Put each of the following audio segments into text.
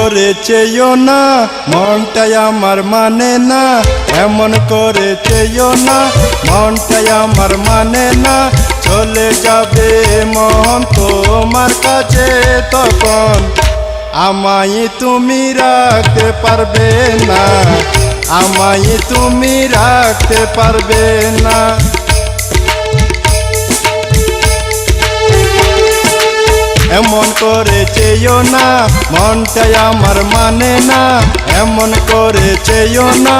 করে চেয়েও না, মনটাই আমার মানে না। এমন করে চেয়েও না, মনটাই আমার মানে না। চলে যাবে মন তোমার কাছে তখন আমায় তুমি রাখতে পারবে না, আমায় তুমি রাখতে পারবে না। এমন করে চেয়েও না, মনটাই আমার মানে না। এমন করে চেয়েও না,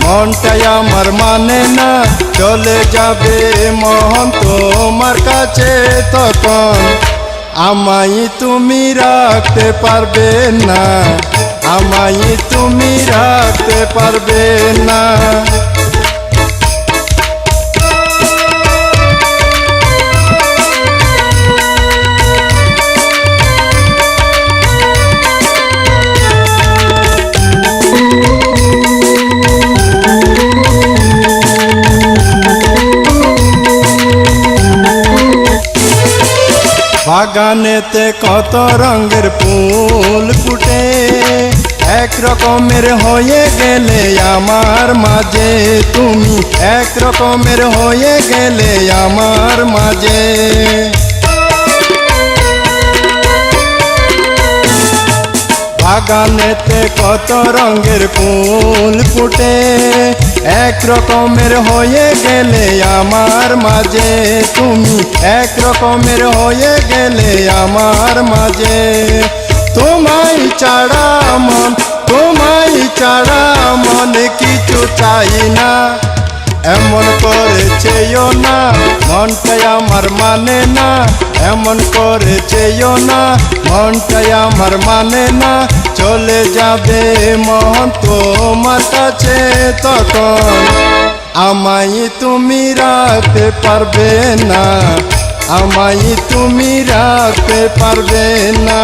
মনটাই আমার মানে না। চলে যাবে মন তোমার কাছে তখন আমায় তুমি রাখতে পারবে না, আমায় তুমি রাখতে পারবে না। বাগানেতে কত রঙের ফুল ফুটে, এক রকমের হয়ে গেলে আমার মাঝে তুমি, এক রকমের হয়ে গেলে আমার মাঝে। বাগানেতে কত রঙের ফুল ফুটে, এক রকমের হয়ে গেলে আমার মাঝে তুমি, এক রকমের হয়ে গেলে আমার মাঝে। তোমায় ছাড়া মন, তোমায় ছাড়া মনে কিছু চাই না। এমন করে চেয়েও না, মনটাই আমার মানে না। এমন করে চেয়েও না, মনটাই আমার মানে না। চলে যাবে মন তোমার কাছে তখন আমায় তুমি রাখতে পারবে না, আমায় তুমি রাখতে পারবে না।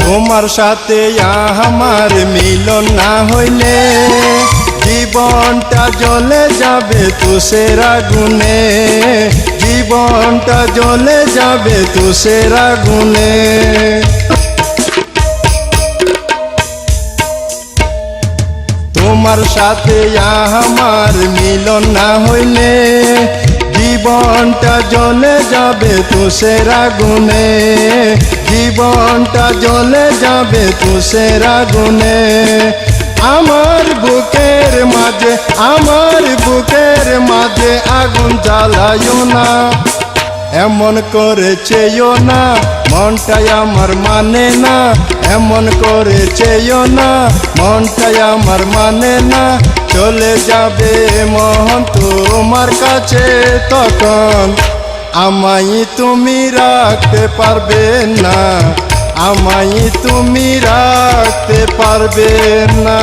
তোমার সাথে আমার মিলন না হইলে জীবনটা জ্বলে যাবে তুষের আগুনে, জীবনটা জ্বলে যাবে তুষের আগুনে। তোমার সাথে আমার মিলন না হইলে জীবনটা জ্বলে যাবে তুষের আগুনে, জীবনটা জ্বলে যাবে তুষের আগুনে। আমার বুকের মাঝে, আমার বুকের মাঝে আগুন জ্বালায়ও না। এমন করে চেয়েও না, মনটাই আমার মানে না। এমন করে চেয়েও না, মনটাই আমার মানে না। চলে যাবে মন তোমার কাছে তখন আমায় তুমি রাখতে পারবে না, আমায় তুমি রাখতে পারবে না।